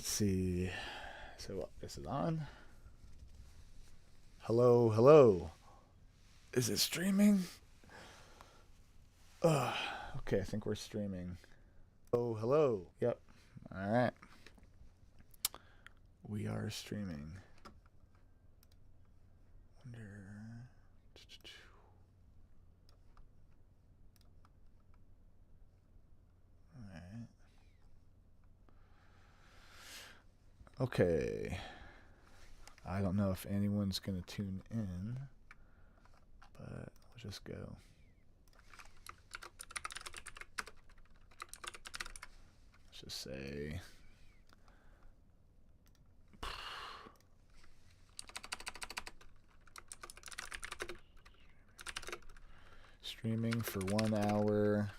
Let's see. So, is it on? Hello, hello. Is it streaming? Okay, I think we're streaming. Oh, hello. Yep. All right. We are streaming. Wonder. All right. Okay. I don't know if anyone's going to tune in, but we'll just go. Let's just say streaming for 1 hour.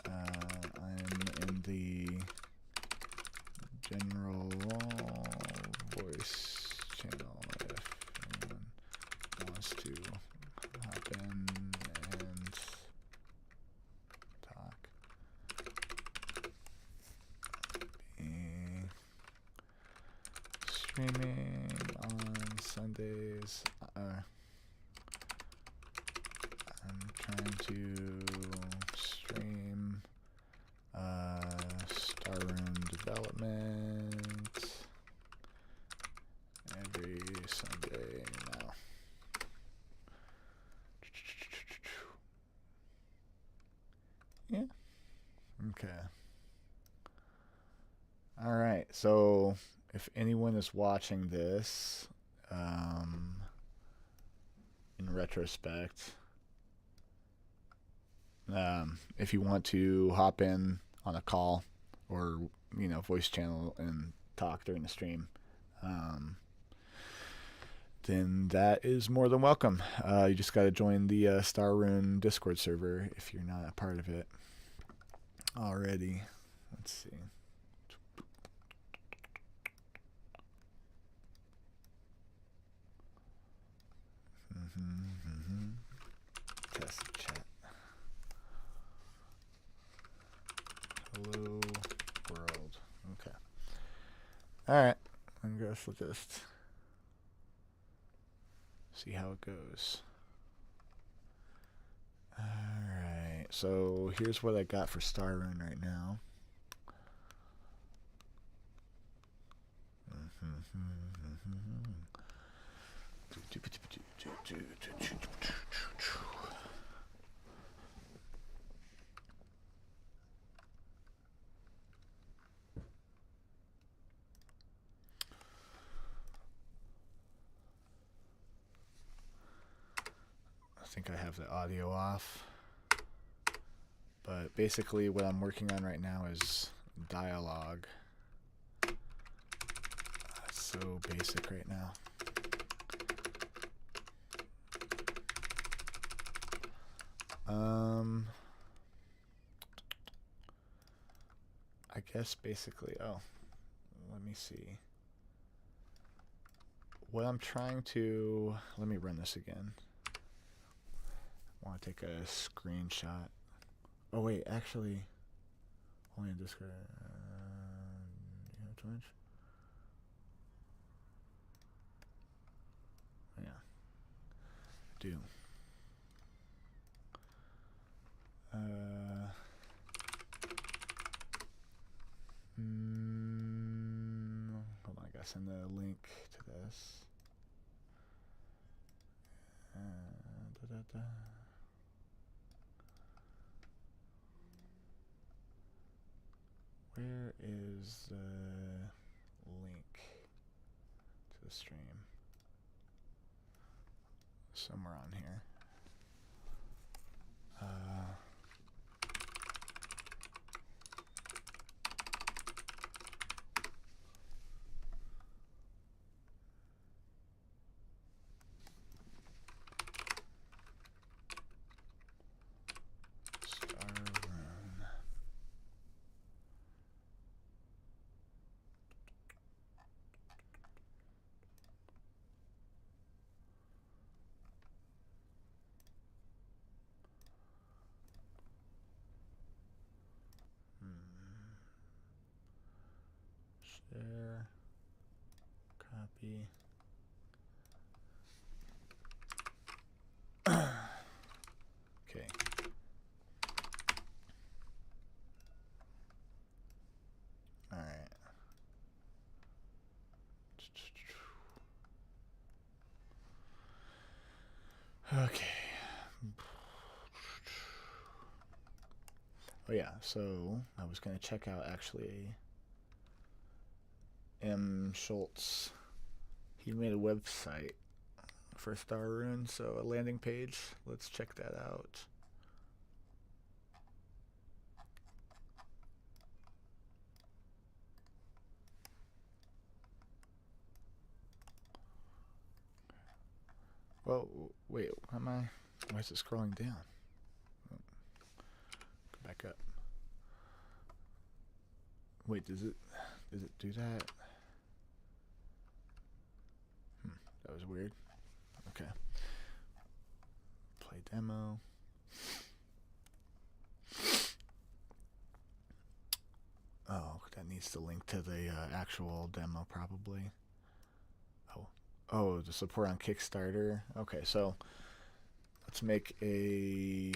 I'm in the general voice channel if anyone wants to hop in and talk. Be streaming on Sundays. I'm trying to stream Star Rune development every Sunday now. Yeah. Okay. All right. So if anyone is watching this, in retrospect, if you want to hop in on a call or voice channel and talk during the stream, then that is more than welcome. You just got to join the Star Rune Discord server if you're not a part of it already. Let's see. Test chat. Hello, world. Okay. All right. I guess we'll just see how it goes. All right. So here's what I got for Star Rune right now. I think I have the audio off. But basically what I'm working on right now is dialogue. It's so basic right now. I guess basically, let me see. What I'm trying to, let me run this again. I want to take a screenshot. Oh wait, actually, only in Discord. Twitch. Yeah, do. Hold on, I gotta send the link to this. Where is the link to the stream? Somewhere on here. Share. Copy. Okay. All right. Okay. Oh yeah, so I was gonna check out actually M. Schultz. He made a website for Star Rune, so a landing page. Let's check that out. Well, wait, why is it scrolling down? Go back up. Wait, does it do that? That was weird. Okay. Play demo. Oh, that needs to link to the actual demo probably. Oh, the support on Kickstarter. Okay, so let's make a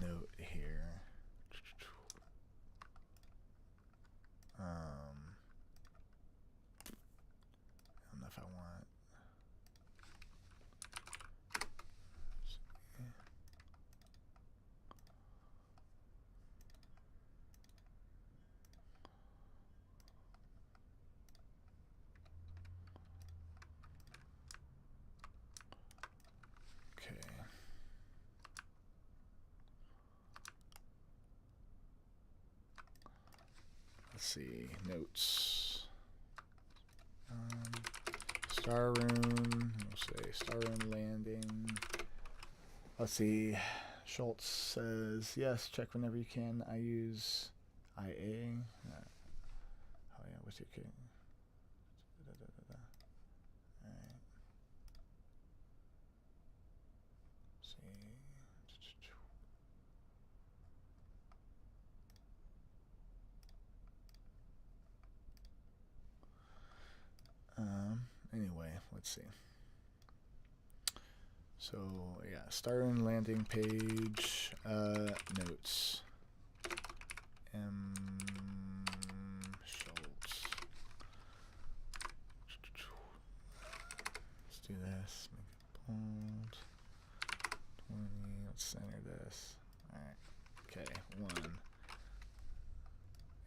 note here. I don't know if I want. Okay. Let's see, notes. Star Rune, we'll say Star Rune landing. Let's see, Schultz says, yes, check whenever you can. I use IA. Oh yeah, what's your key? Alright. See. Anyway, let's see. So yeah, Star Rune landing page, notes. M. Schultz. Let's do this. Make it bold. 20. Let's center this. All right. Okay. 1.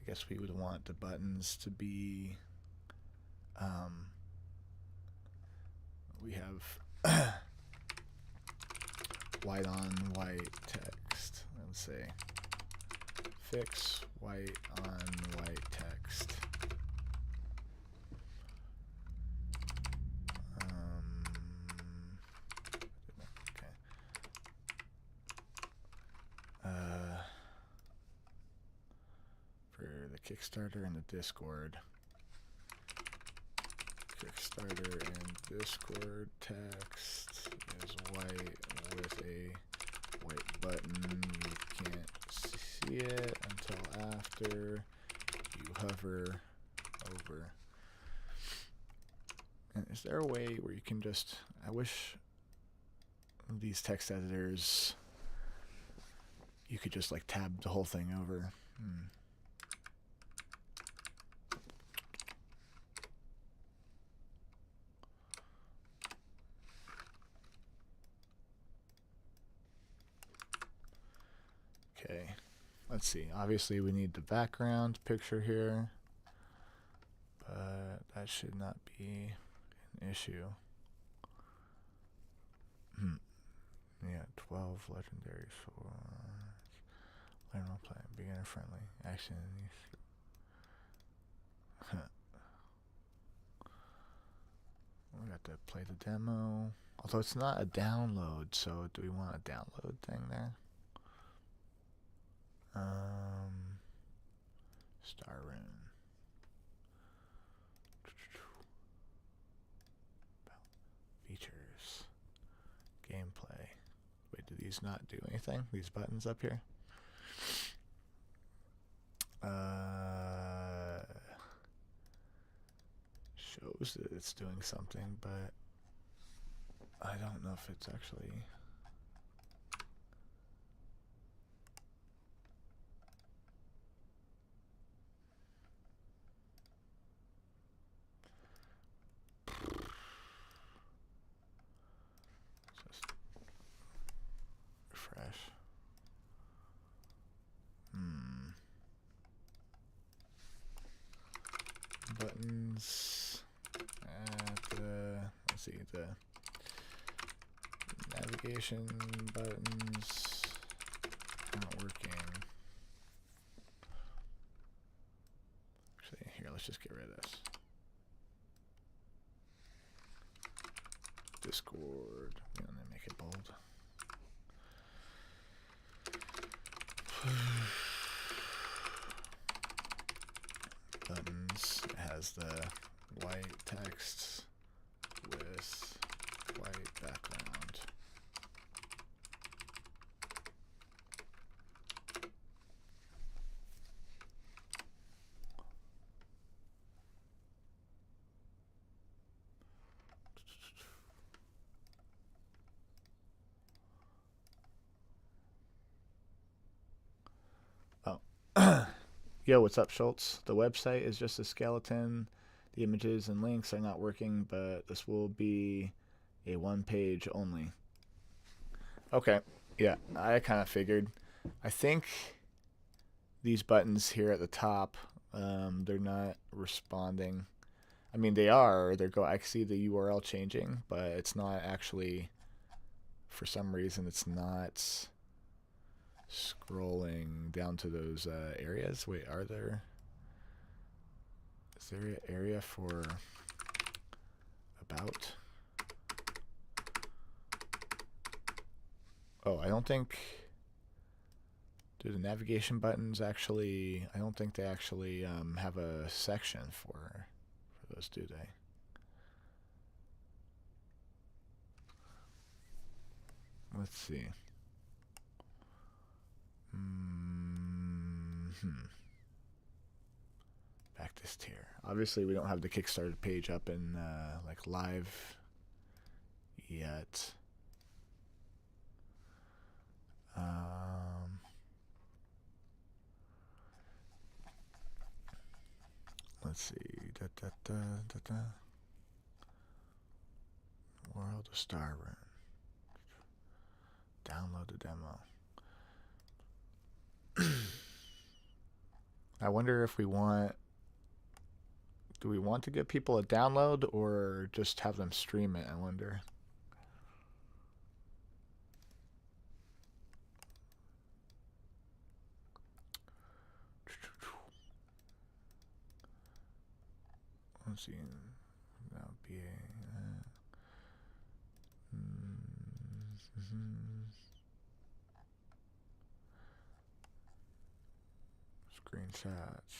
I guess we would want the buttons to be. We have white on white text. Let's say fix white on white text. Okay. For the Kickstarter and the Discord. Kickstarter and Discord text is white with a white button. You can't see it until after you hover over. And is there a way where you can just, I wish these text editors, you could just like tab the whole thing over. Okay, let's see. Obviously we need the background picture here, but that should not be an issue. Yeah, 12 legendary swords. Learn role play, beginner friendly, action. We got to play the demo. Although it's not a download, so do we want a download thing there? Star Rune. Features. Gameplay. Wait, do these not do anything? These buttons up here? shows that it's doing something, but I don't know if it's actually... Just refresh. Buttons at the, let's see, the navigation buttons not working. Actually, here, let's just get rid of this. Discord, and then make it bold. Buttons, it has the white text with white background. Oh. Yo, what's up, Schultz? The website is just a skeleton. The images and links are not working, but this will be a one page only. Okay, yeah, I kind of figured. I think these buttons here at the top, they're not responding. I mean, they are. I can see the URL changing, but it's not actually, for some reason, it's not scrolling down to those areas. Wait, is there an area for about? Oh, I don't think, do the navigation buttons actually, I don't think they actually have a section for those, do they? Let's see. Back this tier. Obviously, we don't have the Kickstarter page up in like live yet. Let's see. World of Star Rune. Download the demo. I wonder if we want... Do we want to give people a download or just have them stream it? I wonder. Let's see. That would be a... Screenshots.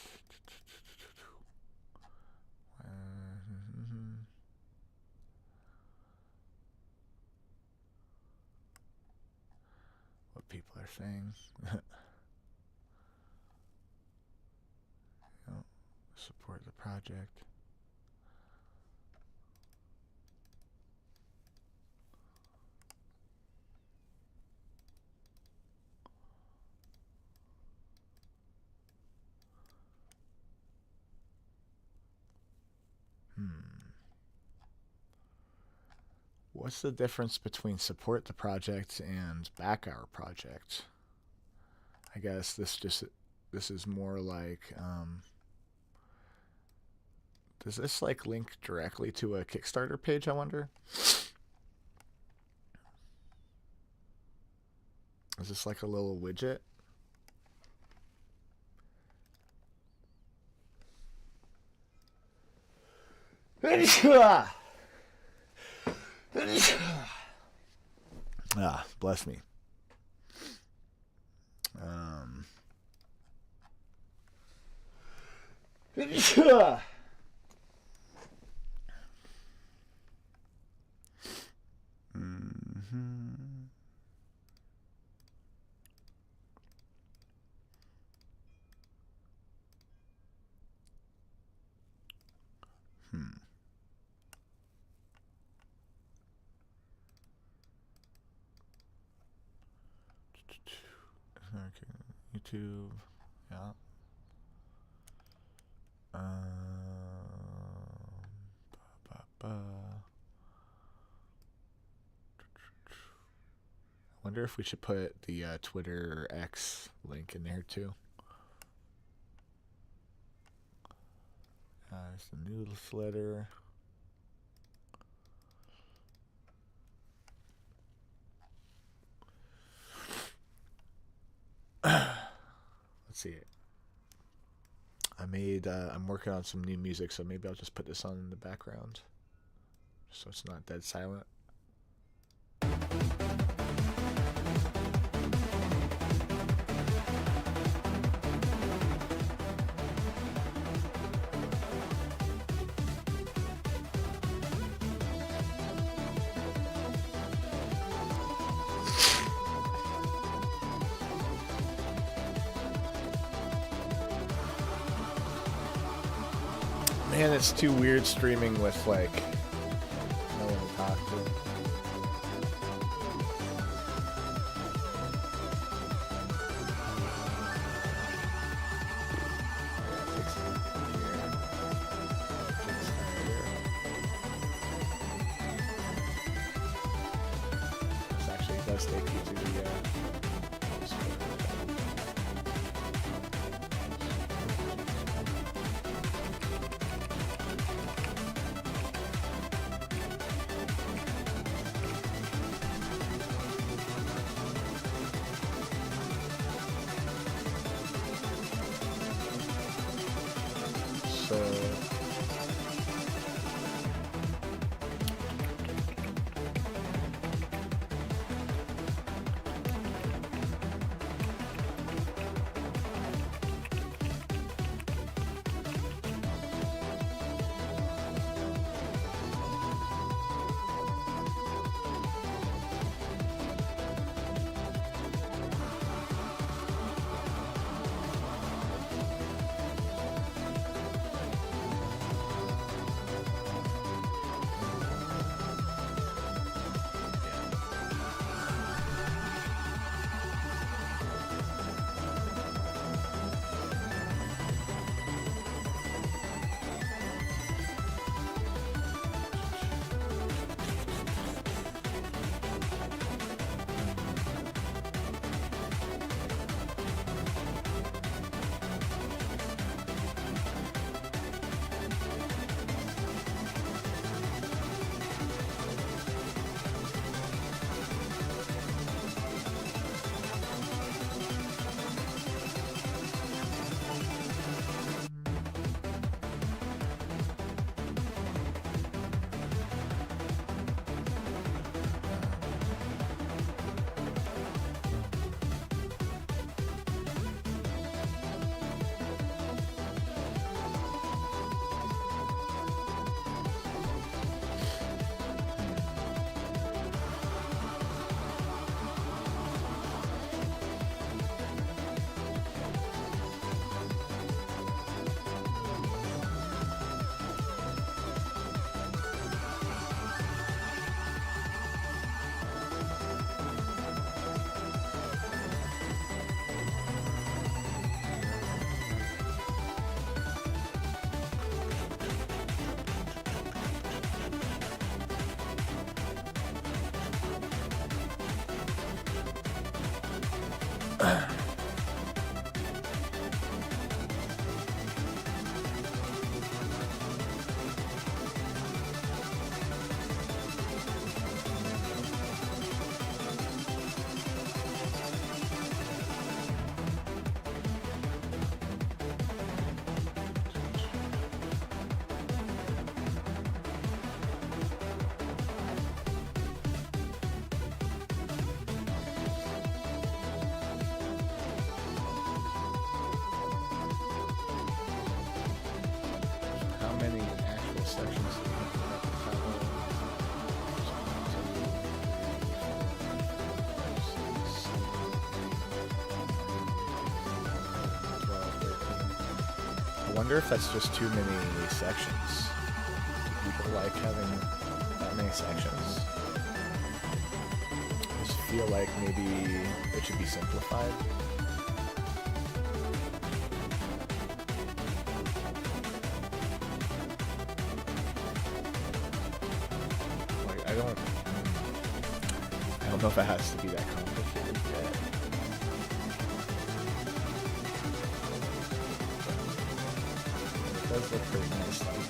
What people are saying. Support the project. What's the difference between support the project and back our project? I guess this is more like, does this like link directly to a Kickstarter page, I wonder? Is this like a little widget? Ah, bless me. Okay, YouTube. Yeah. I wonder if we should put the Twitter or X link in there too. It's the newsletter. Let's see it. I'm working on some new music, so maybe I'll just put this on in the background so it's not dead silent. Man, it's too weird streaming with like no one to talk to. This actually does take you to the I wonder if that's just too many sections. Do people like having that many sections? I just feel like maybe it should be simplified. I don't know if it has to be that complicated yet. It does look pretty nice though.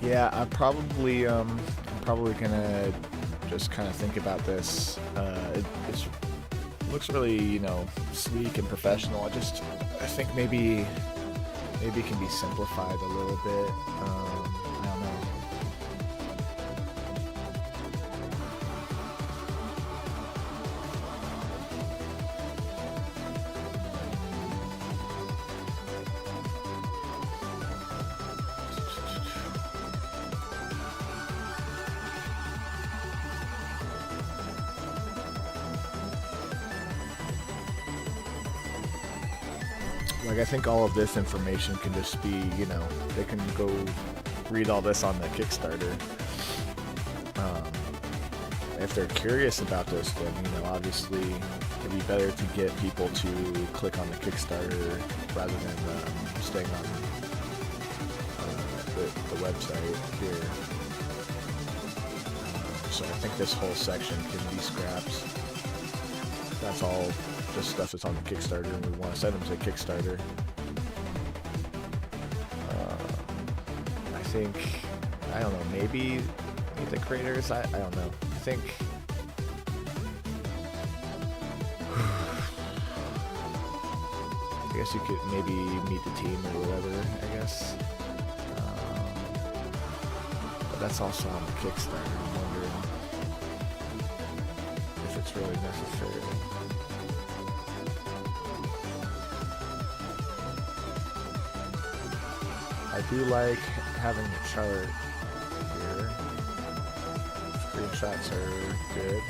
Yeah, I'm probably gonna just kind of think about this. It looks really, you know, sleek and professional. I think maybe it can be simplified a little bit. I don't know. Like, I think all of this information can just be, you know, they can go read all this on the Kickstarter. If they're curious about this, then, you know, obviously it'd be better to get people to click on the Kickstarter rather than staying on the website here. So I think this whole section can be scrapped. That's all just stuff that's on the Kickstarter, and we want to send them to Kickstarter. I think, I don't know, maybe meet the creators? I don't know. I think I guess you could maybe meet the team or whatever, I guess. But that's also on the Kickstarter. I'm wondering if it's really necessary. I do like having the chart here. Screenshots are good.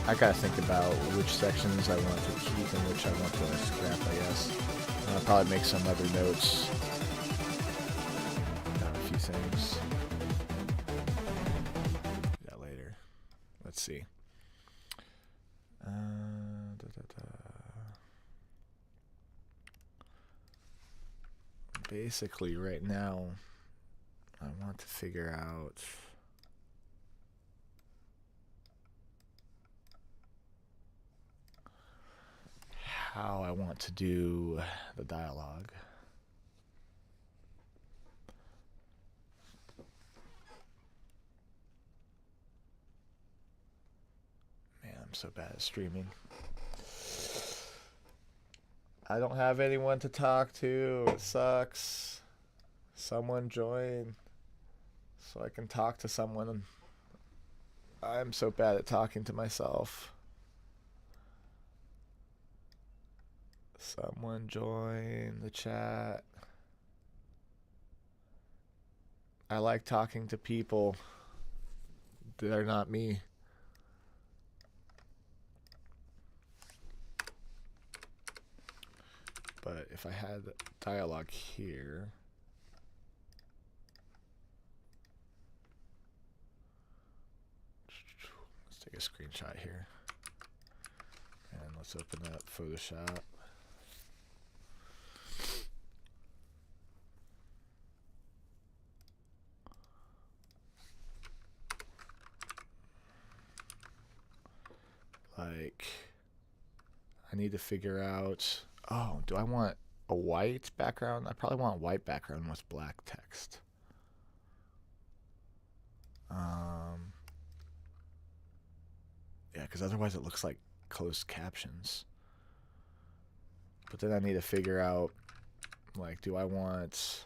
I gotta think about which sections I want to keep and which I want to scrap, I guess. I'll probably make some other notes about a few things. Do that later. Let's see. Basically, right now, I want to figure out how I want to do the dialogue. Man, I'm so bad at streaming. I don't have anyone to talk to. It sucks. Someone join so I can talk to someone. I'm so bad at talking to myself. Someone join the chat. I like talking to people. They're not me. if I had dialogue here, let's take a screenshot here, and let's open up Photoshop. Like, I need to figure out, oh, do I want a white background? I probably want a white background with black text. Yeah, because otherwise it looks like closed captions. But then I need to figure out, like, do I want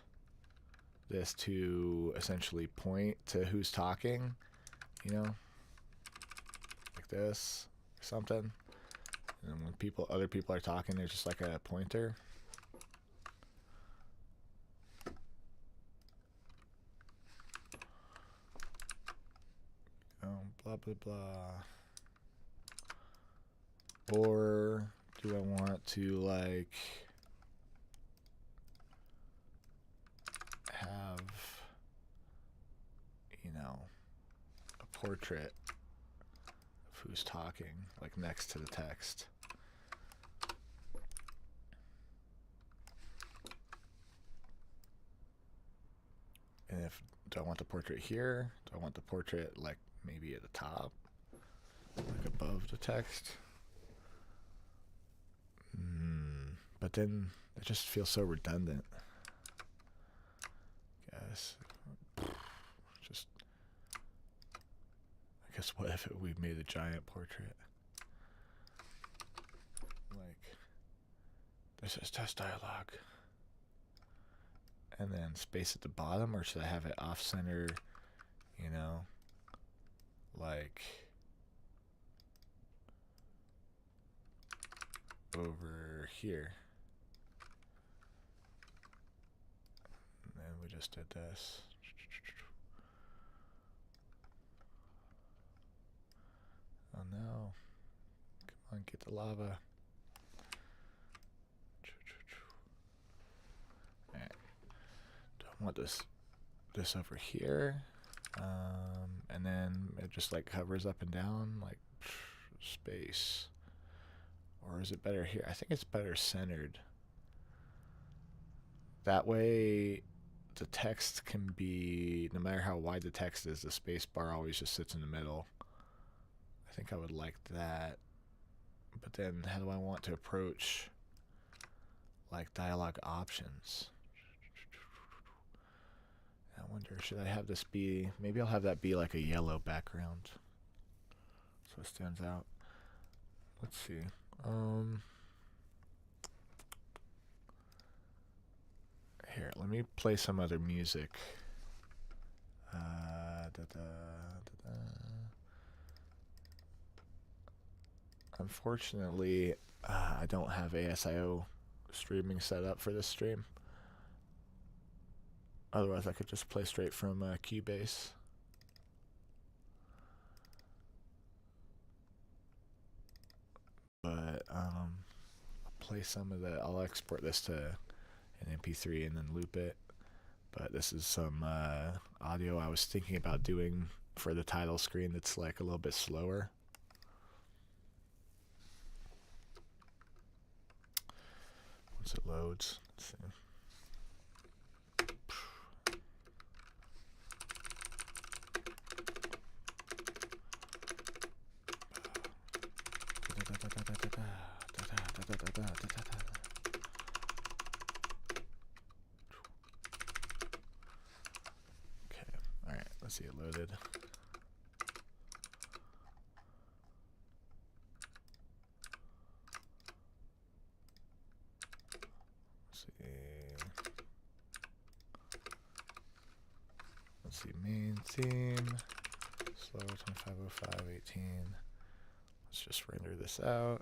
this to essentially point to who's talking, you know, like this or something, and when other people are talking, there's just like a pointer. Blah blah blah. Or do I want to, like, have, you know, a portrait of who's talking, like, next to the text? And do I want the portrait here? Do I want the portrait, like, maybe at the top, like above the text? But then it just feels so redundant. I guess what if we made a giant portrait? Like, this is test dialogue. And then space at the bottom, or should I have it off center, you know, like over here? And then we just did this. Oh no. Come on, get the lava. Alright. Do I want this over here? And then it just like hovers up and down, like space. Or is it better here? I think it's better centered. That way the text can be, no matter how wide the text is, the space bar always just sits in the middle. I think I would like that. But then how do I want to approach, like, dialogue options? I wonder, should I have this be, maybe I'll have that be like a yellow background so it stands out. Let's see. Here, let me play some other music. Unfortunately, I don't have ASIO streaming set up for this stream. Otherwise, I could just play straight from Cubase. But I'll play some of the. I'll export this to an MP3 and then loop it. But this is some audio I was thinking about doing for the title screen that's like a little bit slower. Once it loads, let's see. Okay, alright, let's see it loaded. Let's see, main theme, slow 2505, 18. Let's just render this out.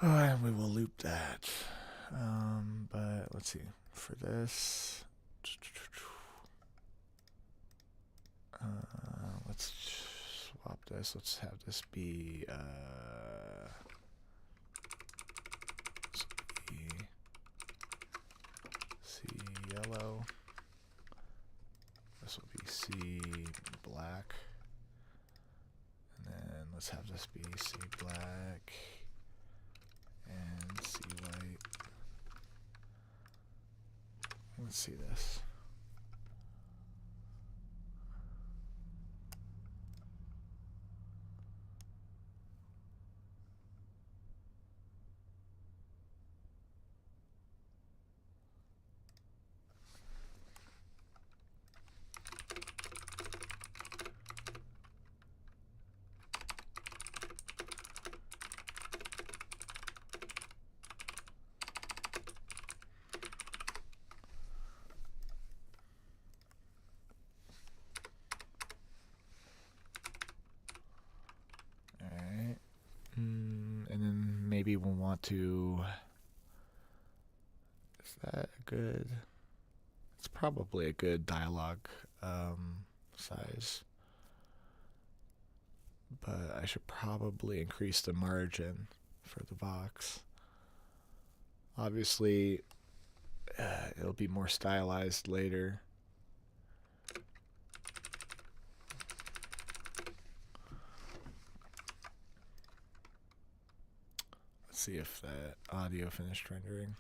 Oh, and we will loop that. But let's see, for this, let's swap this. Let's have this be, so yellow. This will be C black. And then let's have this be C black and C white. Let's see this. Maybe we'll want to, is that good? It's probably a good dialogue size, but I should probably increase the margin for the box. Obviously, it'll be more stylized later. See if that audio finished rendering.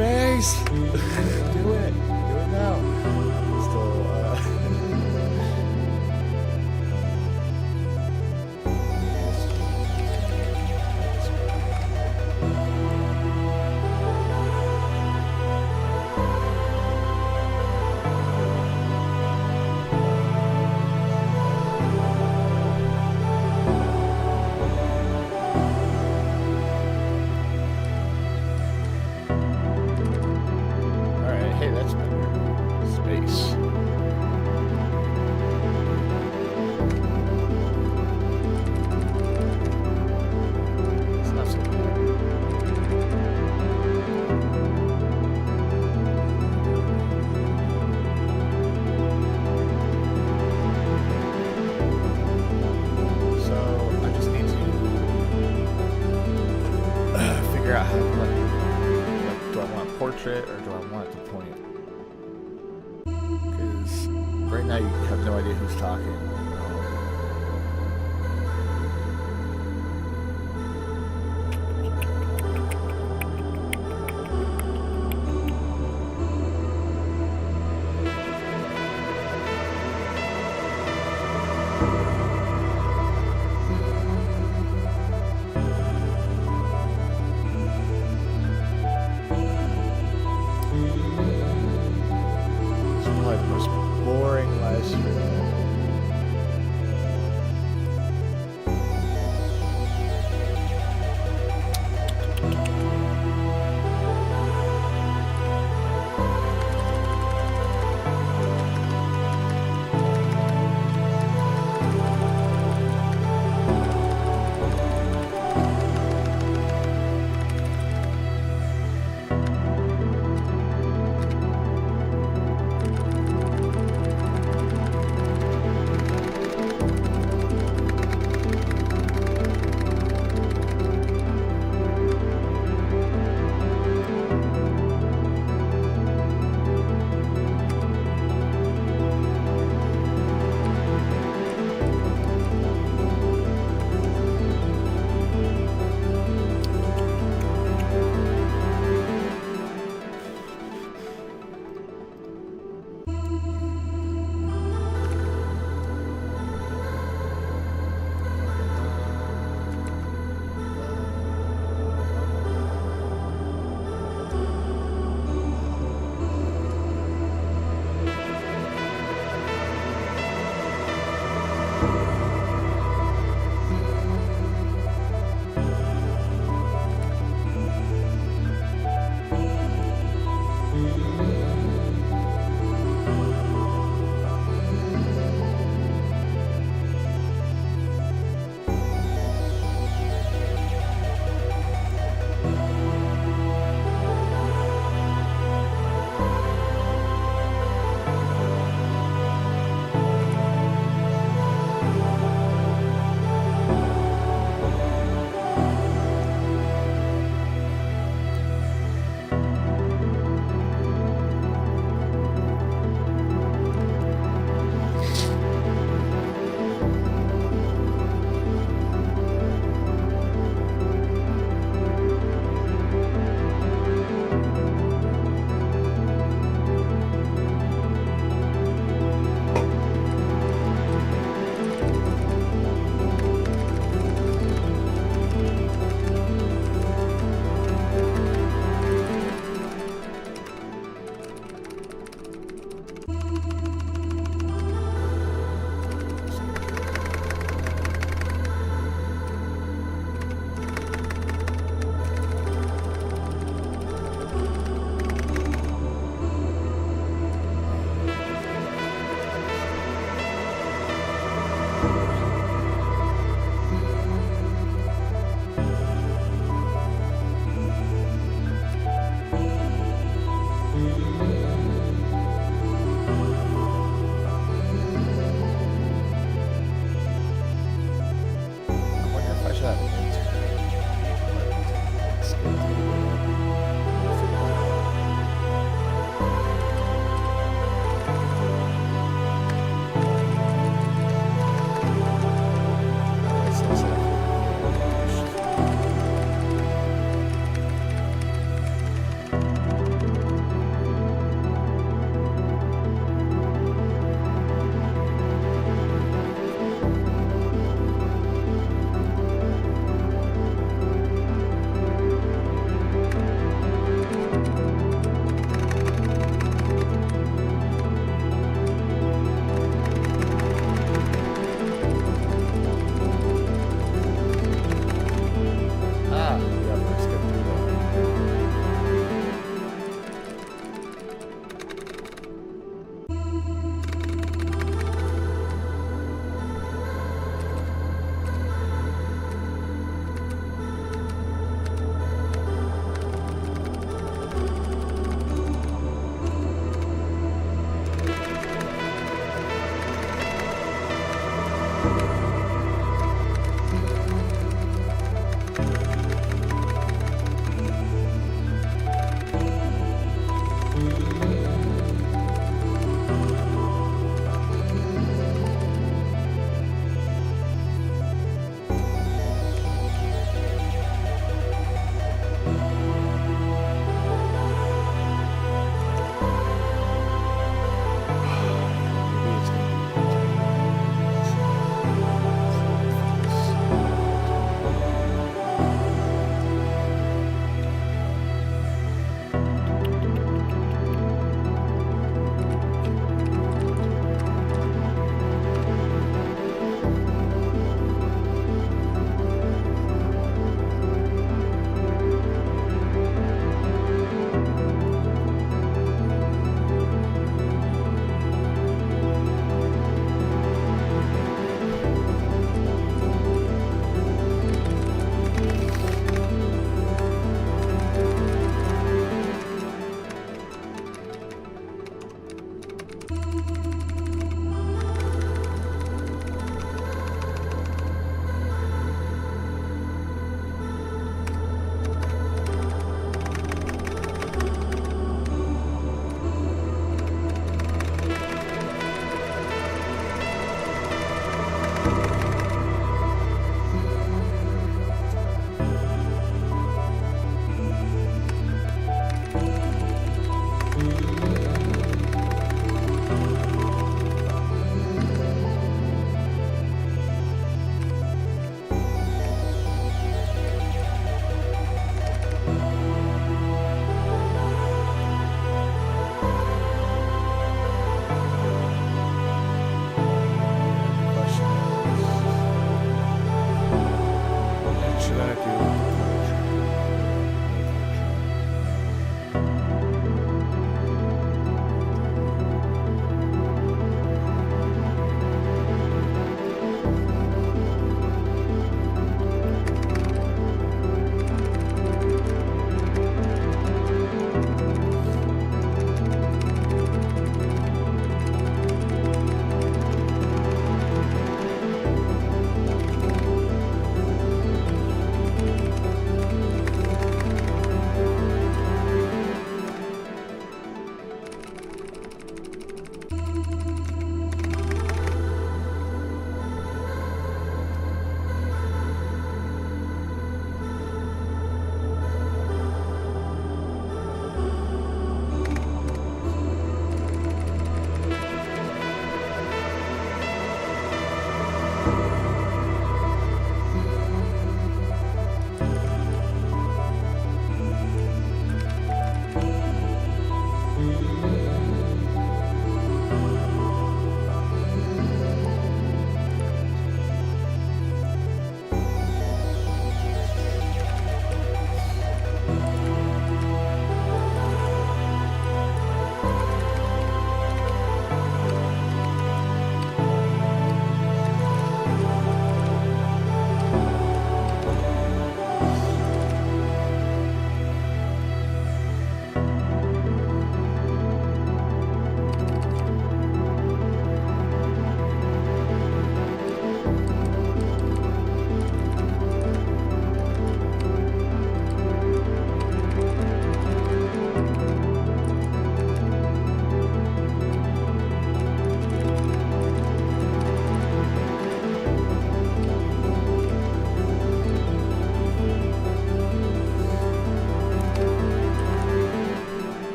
space. Do it. Do it now. Still, Alright, hey, that's better. Space. It's not so bad. So I just need to figure out how to like, do I want portrait or do I want the point? Because right now you have no idea who's talking. It's probably the most boring live stream.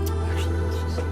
Actually, let's just see.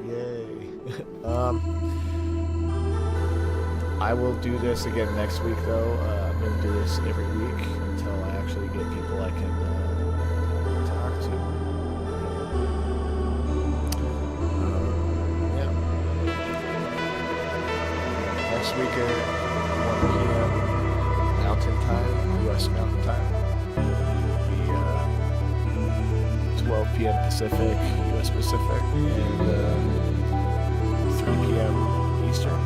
Yay. I will do this again next week, though. I'm going to do this every week until I actually get people I can talk to. Yeah. Next week at 1 p.m. Mountain Time, U.S. Mountain Time. Be 12 p.m. Pacific, U.S. Pacific, and 3 p.m. Eastern.